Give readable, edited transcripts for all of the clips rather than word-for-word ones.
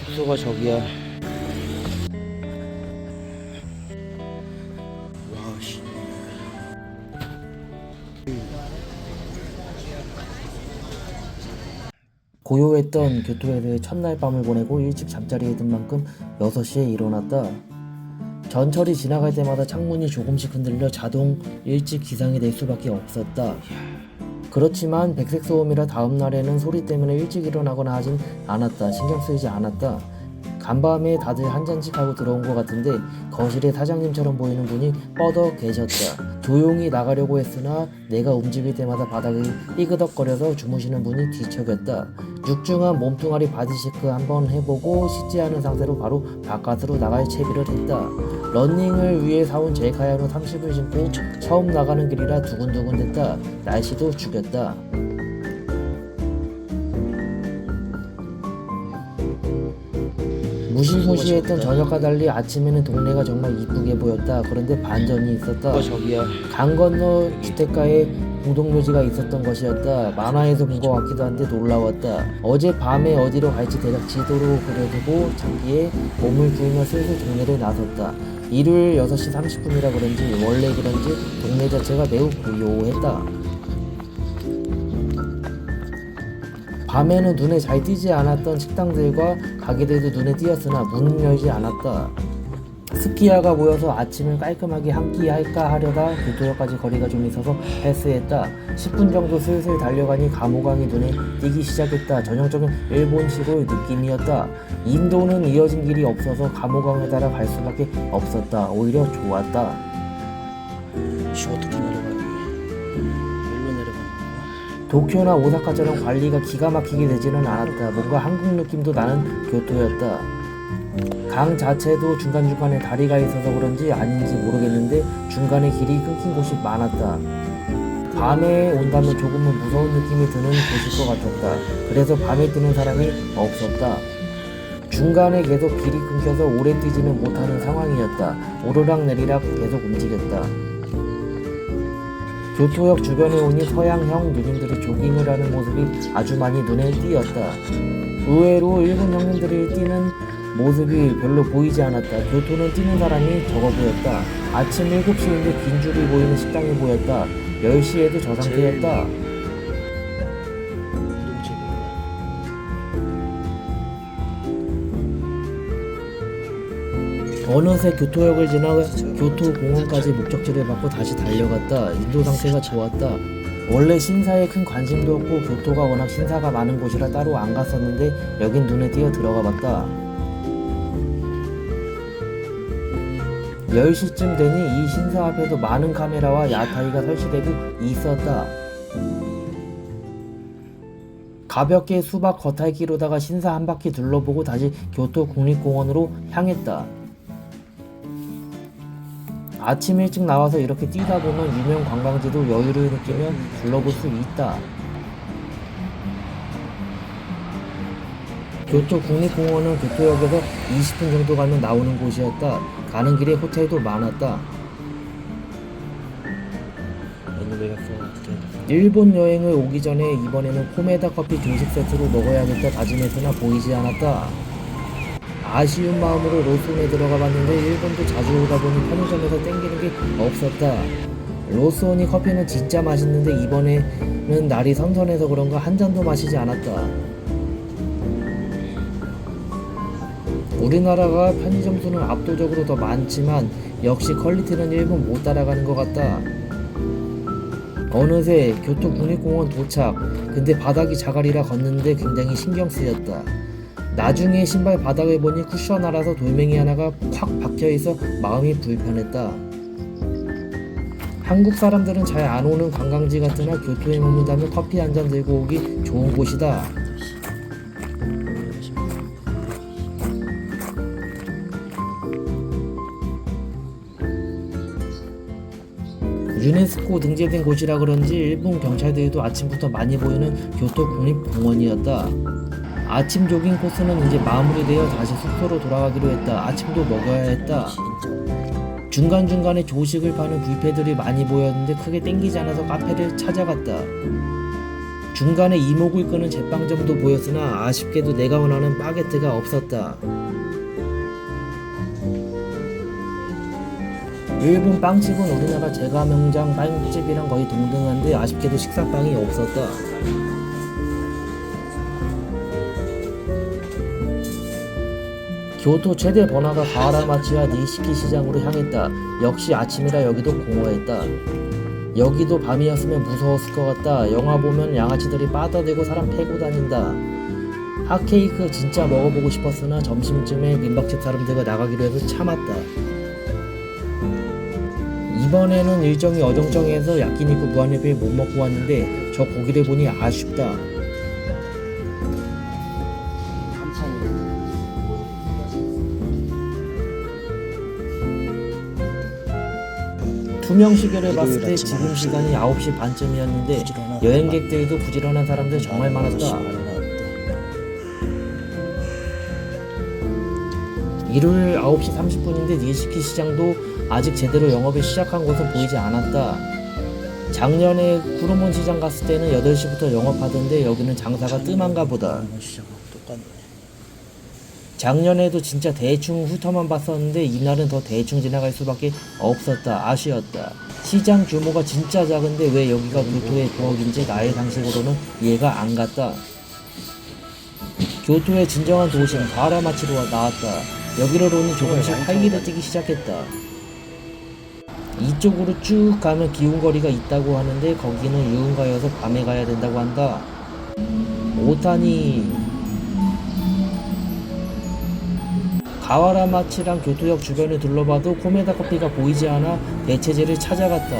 숙소가 저기야. 와, 씨. 고요했던 교토에서의 첫날 밤을 보내고 일찍 잠자리에 든 만큼 6시에 일어났다. 전철이 지나갈 때마다 창문이 조금씩 흔들려 자동 일찍 기상이 될 수밖에 없었다. 그렇지만 백색 소음이라 다음 날에는 소리 때문에 일찍 일어나거나 하진 않았다. 신경 쓰이지 않았다. 간밤에 다들 한 잔씩 하고 들어온 것 같은데 거실에 사장님처럼 보이는 분이 뻗어 계셨다. 조용히 나가려고 했으나 내가 움직일 때마다 바닥을 삐그덕거려서 주무시는 분이 뒤척였다. 육중한 몸뚱아리 바디체크 한번 해보고 씻지 않은 상태로 바로 바깥으로 나갈 채비를 했다. 러닝을 위해 사온 젤카야노 30을 신고 처음 나가는 길이라 두근두근댔다. 날씨도 죽였다. 무시무시했던 저녁과 달리 아침에는 동네가 정말 이쁘게 보였다. 그런데 반전이 있었다. 저기야. 강 건너 주택가에 공동묘지가 있었던 것이었다. 만화에서 본 것 같기도 한데 놀라웠다. 어제 밤에 어디로 갈지 대략 지도로 그려두고 자기의 몸을 구우며 슬슬 동네를 나섰다. 일요일 6시 30분이라 그런지 원래 그런지 동네 자체가 매우 고요했다. 밤에는 눈에 잘 띄지 않았던 식당들과 가게들도 눈에 띄었으나 문은 열지 않았다. 스키야가 모여서 아침을 깔끔하게 한 끼 할까 하려다 교토역까지 거리가 좀 있어서 패스했다. 10분 정도 슬슬 달려가니 가모강이 눈에 띄기 시작했다. 전형적인 일본 시골 느낌이었다. 인도는 이어진 길이 없어서 가모강을 따라 갈 수밖에 없었다. 오히려 좋았다. 씨, 어떻게 내려가야 돼? 일로 내려가는 거야? 도쿄나 오사카처럼 관리가 기가 막히게 되지는 않았다. 뭔가 한국 느낌도 나는 교토였다. 강 자체도 중간중간에 다리가 있어서 그런지 아닌지 모르겠는데 중간에 길이 끊긴 곳이 많았다. 밤에 온다면 조금은 무서운 느낌이 드는 곳일 것 같았다. 그래서 밤에 뛰는 사람이 없었다. 중간에 계속 길이 끊겨서 오래 뛰지는 못하는 상황이었다. 오르락 내리락 계속 움직였다. 교토역 주변에 오니 서양형 누님들이 조깅을 하는 모습이 아주 많이 눈에 띄었다. 의외로 일본 형님들이 뛰는 모습이 별로 보이지 않았다. 교토는 뛰는 사람이 적어 보였다. 아침 7시인데 긴 줄이 보이는 식당이 보였다. 10시에도 저 상태였다. 어느새 교토역을 지나 교토공원까지 목적지를 받고 다시 달려갔다. 인도 상태가 좋았다. 원래 신사에 큰 관심도 없고 교토가 워낙 신사가 많은 곳이라 따로 안 갔었는데 여긴 눈에 띄어 들어가 봤다. 10시쯤 되니 이 신사 앞에도 많은 카메라와 야타이가 설치되고 있었다. 가볍게 수박 겉핥기로다가 신사 한 바퀴 둘러보고 다시 교토 국립공원으로 향했다. 아침 일찍 나와서 이렇게 뛰다 보면 유명 관광지도 여유를 느끼며 둘러볼 수 있다. 교토 국립공원은 교토역에서 20분 정도 가면 나오는 곳이었다. 가는 길에 호텔도 많았다. 일본 여행을 오기 전에 이번에는 코메다 커피 중식 세트로 먹어야겠다 다짐했으나 보이지 않았다. 아쉬운 마음으로 로스온에 들어가 봤는데 일본도 자주 오다 보니 편의점에서 땡기는 게 없었다. 로스온이 커피는 진짜 맛있는데 이번에는 날이 선선해서 그런가 한 잔도 마시지 않았다. 우리나라가 편의점 수는 압도적으로 더 많지만 역시 퀄리티는 일본 못 따라가는 것 같다. 어느새 교토 국립공원 도착. 근데 바닥이 자갈이라 걷는데 굉장히 신경 쓰였다. 나중에 신발 바닥을 보니 쿠션 알아서 돌멩이 하나가 콱 박혀있어 마음이 불편했다. 한국 사람들은 잘 안 오는 관광지 같으나 교토에 머문다면 커피 한 잔 들고 오기 좋은 곳이다. 유네스코 등재된 곳이라 그런지 일본 경찰들도 아침부터 많이 보이는 교토 국립공원이었다. 아침 조깅 코스는 이제 마무리되어 다시 숙소로 돌아가기로 했다. 아침도 먹어야 했다. 중간중간에 조식을 파는 뷔페들이 많이 보였는데 크게 땡기지 않아서 카페를 찾아갔다. 중간에 이목을 끄는 제빵점도 보였으나 아쉽게도 내가 원하는 바게트가 없었다. 일본 빵집은 우리나라 제과명장 빵집이랑 거의 동등한데 아쉽게도 식사빵이 없었다. 교토 최대 번화가 가와라마치와 니시키 시장으로 향했다. 역시 아침이라 여기도 공허했다. 여기도 밤이었으면 무서웠을 것 같다. 영화 보면 양아치들이 빠져들고 사람 패고 다닌다. 핫케이크 진짜 먹어보고 싶었으나 점심쯤에 민박집 사람들과 나가기로 해서 참았다. 이번에는 일정이 어정쩡해서 야끼니쿠 무한리필 못 먹고 왔는데 저 고기를 보니 아쉽다. 투명 시계를 봤을 때 지금 시간이 9시 반쯤이었는데 여행객들도 부지런한 사람들 정말 많았다. 일요일 9시 30분인데 니시키 시장도 아직 제대로 영업이 시작한 곳은 보이지 않았다. 작년에 구로몬 시장 갔을 때는 8시부터 영업하던데 여기는 장사가 뜸한가 보다. 작년에도 진짜 대충 훑어만 봤었는데 이날은 더 대충 지나갈 수밖에 없었다. 아쉬웠다. 시장 규모가 진짜 작은데 왜 여기가 교토의 부엌인지 나의 상식으로는 이해가 안 갔다. 교토의 진정한 도심 가와라마치로 나왔다. 여기로 오니 조금씩 활기를 띠기 시작했다. 이쪽으로 쭉 가면 기운거리가 있다고 하는데 거기는 유흥가여서 밤에 가야 된다고 한다. 오타니 가와라마치랑 교토역 주변을 둘러봐도 코메다 커피가 보이지 않아 대체제를 찾아갔다.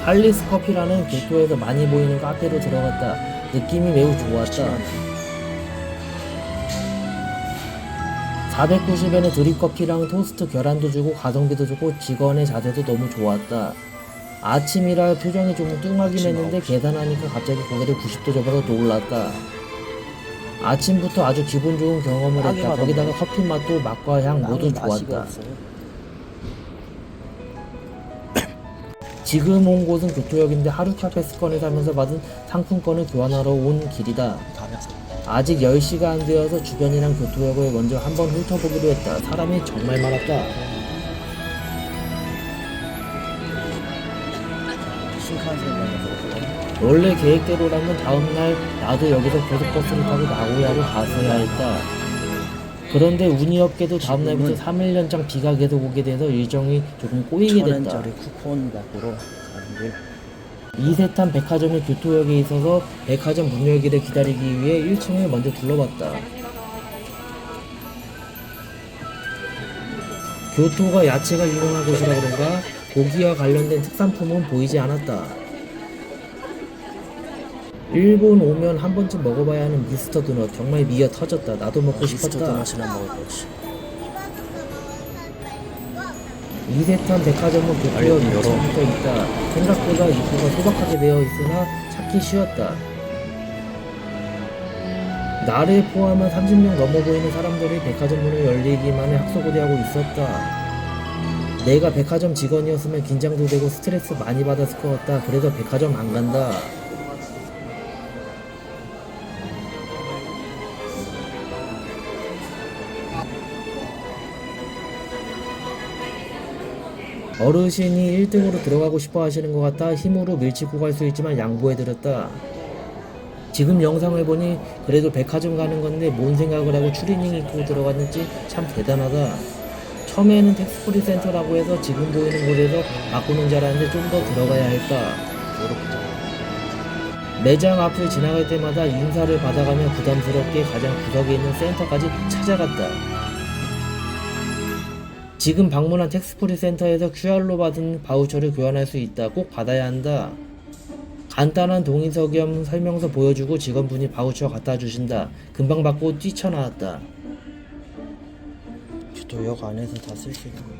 할리스 커피라는 교토에서 많이 보이는 카페로 들어갔다. 느낌이 매우 좋았다. 490엔에 드립커피랑 토스트 계란도 주고 가성비도 좋고 직원의 자세도 너무 좋았다. 아침이라 표정이 좀 뚱하긴 했는데 계산하니까 갑자기 고개를 90도 접어서 놀랐다. 아침부터 아주 기분 좋은 경험을 했다. 거기다가 커피 맛도 맛과 향 모두 좋았다. 지금 온 곳은 교토역인데 하루카 패스권을 사면서 받은 상품권을 교환하러 온 길이다. 아직 10시가 안 되어서 주변이랑 교토역을 먼저 한번 훑어보기로 했다. 사람이 정말 많았다. 원래 계획대로라면 다음날 나도 여기서 고속버스를 타고 나고야로 갔어야 했다. 그런데 운이 없게도 다음날부터 3일 연장 비가 계속 오게 돼서 일정이 조금 꼬이게 됐다. 쿠폰 받으러 가는 길. 이세탄 백화점이 교토역에 있어서 백화점 문 열기를 기다리기 위해 1층을 먼저 둘러봤다. 교토가 야채가 유명한 곳이라 그런가 고기와 관련된 특산품은 보이지 않았다. 일본 오면 한 번쯤 먹어봐야 하는 미스터 도넛 정말 미어 터졌다. 나도 먹고 싶었다. 이세탄 백화점은 교토역 2층부터 있다. 생각보다 입구가 소박하게 되어 있으나 찾기 쉬웠다. 나를 포함한 30명 넘어 보이는 사람들이 백화점 문을 열리기만을 학소고대하고 있었다. 내가 백화점 직원이었으면 긴장도 되고 스트레스 많이 받았을 것 같다. 그래서 백화점 안 간다. 어르신이 1등으로 들어가고 싶어 하시는 것 같아 힘으로 밀치고 갈 수 있지만 양보해드렸다. 지금 영상을 보니 그래도 백화점 가는 건데 뭔 생각을 하고 추리닝 입고 들어갔는지 참 대단하다. 처음에는 텍스프리 센터라고 해서 지금 보이는 곳에서 바꾸는 줄 알았는데 좀 더 들어가야 할까. 매장 앞을 지나갈 때마다 인사를 받아가며 부담스럽게 가장 구석에 있는 센터까지 찾아갔다. 지금 방문한 텍스프리 센터에서 QR로 받은 바우처를 교환할 수 있다. 꼭 받아야 한다. 간단한 동의서 겸 설명서 보여주고 직원분이 바우처 갖다 주신다. 금방 받고 뛰쳐나왔다. 교토역 안에서 다 쓸 수 있는 거야.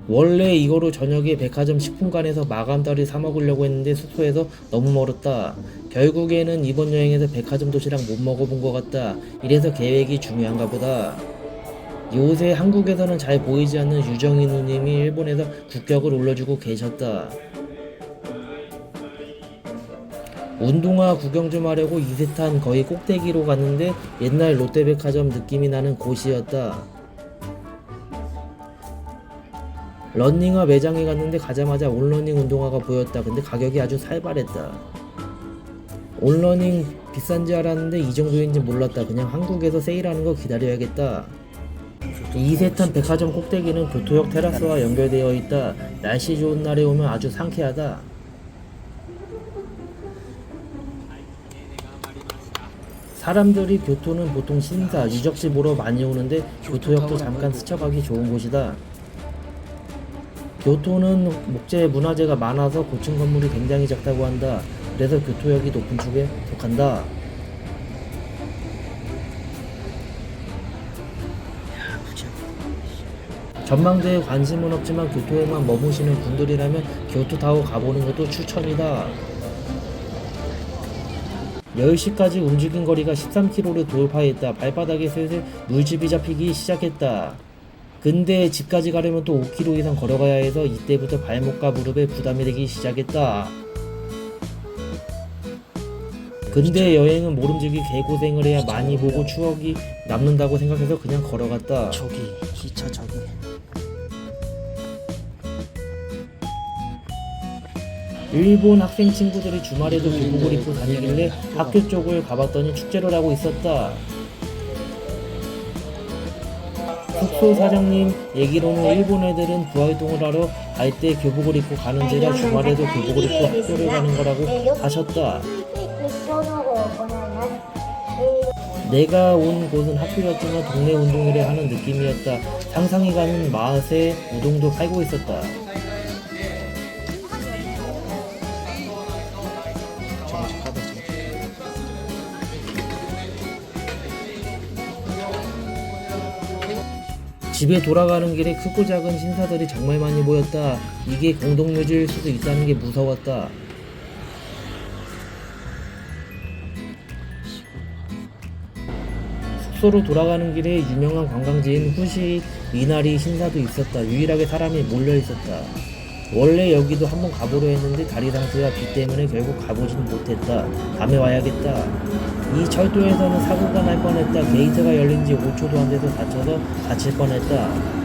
원래 이거로 저녁에 백화점 식품관에서 마감다리 사 먹으려고 했는데 숙소에서 너무 멀었다. 결국에는 이번 여행에서 백화점 도시락 못 먹어본 것 같다. 이래서 계획이 중요한가 보다. 요새 한국에서는 잘 보이지 않는 유정희 누님이 일본에서 국격을 올려주고 계셨다. 운동화 구경 좀 하려고 이세탄 거의 꼭대기로 갔는데 옛날 롯데백화점 느낌이 나는 곳이었다. 런닝화 매장에 갔는데 가자마자 온러닝 운동화가 보였다. 근데 가격이 아주 살벌했다. 온러닝 비싼지 알았는데 이 정도인지 몰랐다. 그냥 한국에서 세일하는 거 기다려야겠다. 이세탄 백화점 꼭대기는 교토역 테라스와 연결되어 있다. 날씨 좋은 날에 오면 아주 상쾌하다. 사람들이 교토는 보통 신사, 유적지 보러 많이 오는데 교토역도 잠깐 스쳐가기 좋은 곳이다. 교토는 목재 문화재가 많아서 고층 건물이 굉장히 작다고 한다. 그래서 교토역이 높은 쪽에 속한다. 전망대에 관심은 없지만 교토에만 머무시는 분들이라면 교토타워 가보는 것도 추천이다. 10시까지 움직인 거리가 13km를 돌파했다. 발바닥에 슬슬 물집이 잡히기 시작했다. 근데 집까지 가려면 또 5km 이상 걸어가야 해서 이때부터 발목과 무릎에 부담이 되기 시작했다. 근데 여행은 모름지기 개고생을 해야 많이 보고 추억이 남는다고 생각해서 그냥 걸어갔다. 저기 기차 저기. 일본 학생 친구들이 주말에도 교복을 입고 다니길래 학교 쪽을 가봤더니 축제를 하고 있었다. 숙소 사장님 얘기로는 일본 애들은 부활동을 하러 갈 때 교복을 입고 가는지라 주말에도 교복을 입고 학교를 가는 거라고 하셨다. 내가 온 곳은 학교였지만 동네 운동회를 하는 느낌이었다. 상상이 가는 맛에 우동도 팔고 있었다. 집에 돌아가는 길에 크고 작은 신사들이 정말 많이 보였다. 이게 공동묘지일 수도 있다는 게 무서웠다. 숙소로 돌아가는 길에 유명한 관광지인 후시 미나리 신사도 있었다. 유일하게 사람이 몰려 있었다. 원래 여기도 한번 가보려 했는데 다리 상태와 비 때문에 결국 가보지는 못했다. 다음에 와야겠다. 이 철도에서는 사고가 날 뻔했다. 게이트가 열린 지 5초도 안 돼서 다쳐서 다칠 뻔했다.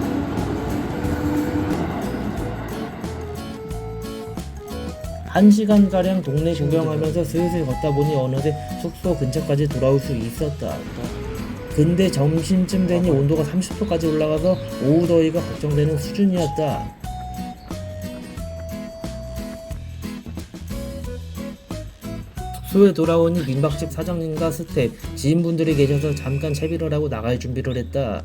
한 시간가량 동네 구경하면서 슬슬 걷다 보니 어느새 숙소 근처까지 돌아올 수 있었다. 근데 점심쯤 되니 온도가 30도까지 올라가서 오후 더위가 걱정되는 수준이었다. 숙소에 돌아오니 민박집 사장님과 스텝, 지인분들이 계셔서 잠깐 채비를 하고 나갈 준비를 했다.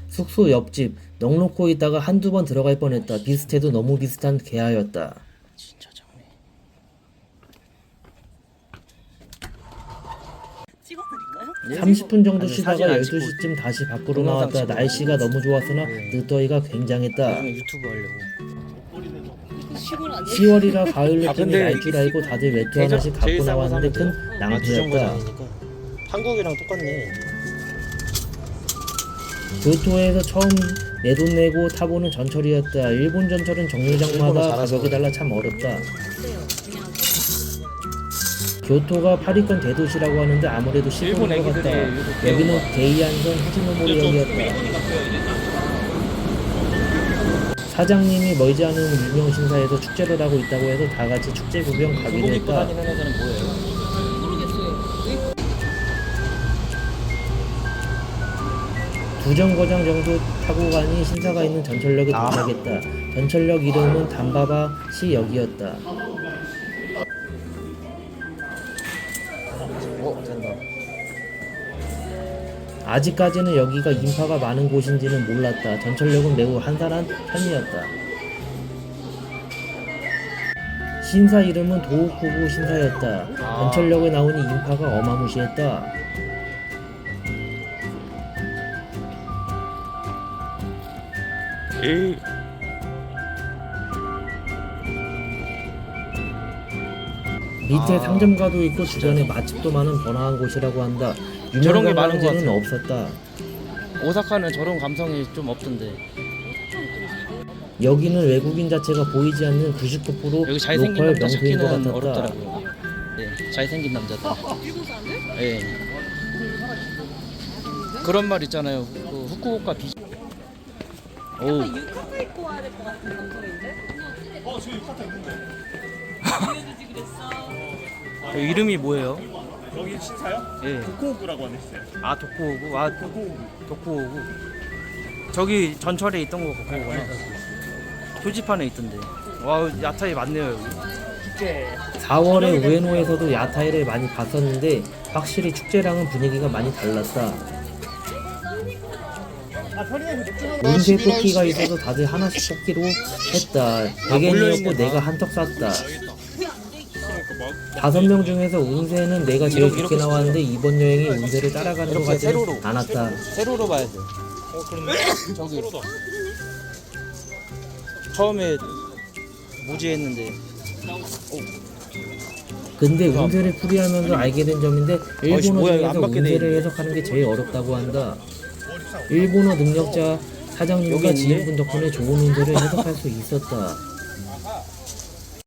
숙소 옆집, 넉놓고 있다가 한두 번 들어갈 뻔했다. 비슷해도 너무 비슷한 개하였다. 진짜 작네. 찍어드릴까요? 30분 정도 아니, 쉬다가 사진 안 12시쯤 다시 밖으로 동영상 나왔다. 찍고. 날씨가 너무 좋았으나 늦더위가 굉장했다. 나중에 유튜브 하려고. 시골 아니에요? 10월이라 가을 느낌이 근데 날 줄 알고 다들 외투 하나씩 갖고 나왔는데 큰 낭패였다. 한국이랑 똑같네. 교토에서 처음 내 돈 내고 타보는 전철이었다. 일본 전철은 정류장마다 가격이 달라 참 어렵다. 교토가 8위권 대도시라고 하는데 아무래도 시골인 것 같다. 여기는 게이안선 후지노모리역이었다. 사장님이 멀지 않은 유명 신사에서 축제를 하고 있다고 해서 다 같이 축제 구경 가기로 했다. 다니는 애들은 뭐예요? 모르겠어요. 두 정거장 정도 타고 가니 신사가 있는 전철역에 도착했다. 전철역 이름은 담바바시역이었다. 된다. 아직까지는 여기가 인파가 많은 곳인지는 몰랐다. 전철역은 매우 한산한 편이었다. 신사 이름은 도호쿠부 신사였다. 전철역에 나오니 인파가 어마무시했다. 밑에 상점가도 있고 주변에 맛집도 많은 번화한 곳이라고 한다. 유명 저런 게 많은 것 관광지는 같아요. 없었다. 오사카는 저런 감성이 좀 없던데. 여기는 외국인 자체가 보이지 않는 99% 여기 잘생긴 로컬 남자 명소인 것 찾기는 같았다. 어렵더라고요. 네. 잘생긴 남자들. 일본 사람들? 예. 그런 말 있잖아요. 그 후쿠오카 비. 오. 약간 유카타 입고 와야 될 것 같은 감성인데? 저 유카타 있는데. 알려주지 그랬어. 이름이 뭐예요? 여기 신사요? 예. 도코구라고 하는 시세요. 아 도쿠오구. 아 도쿠오구. 저기 전철에 있던 거 그거구나. 표지판에 있던데. 와 야타이 많네요 여기. 4월에 우에노에서도 야타이를 많이 봤었는데 확실히 축제랑은 분위기가 많이 달랐다. 운세 뽑기가 있어서 다들 하나씩 뽑기로 했다. 대겐이었고 내가 한턱 쐈다. 5명 중에서 운세는 내가 제일 좋게 나왔는데 이번 여행이 운세를 따라가는 것 같지는 않았다. 세로로 봐야 돼. 그런데? 저기. 세로다. 처음에 무지했는데. 근데 운세를 풀이하면서 알게 된 점인데 일본어 뭐야, 이거 중에서 안 받게 돼 운세를 있네. 해석하는 게 제일 어렵다고 한다. 일본어 능력자 사장님과 여기 있네? 지인분 덕분에 좋은 운세를 해석할 수 있었다.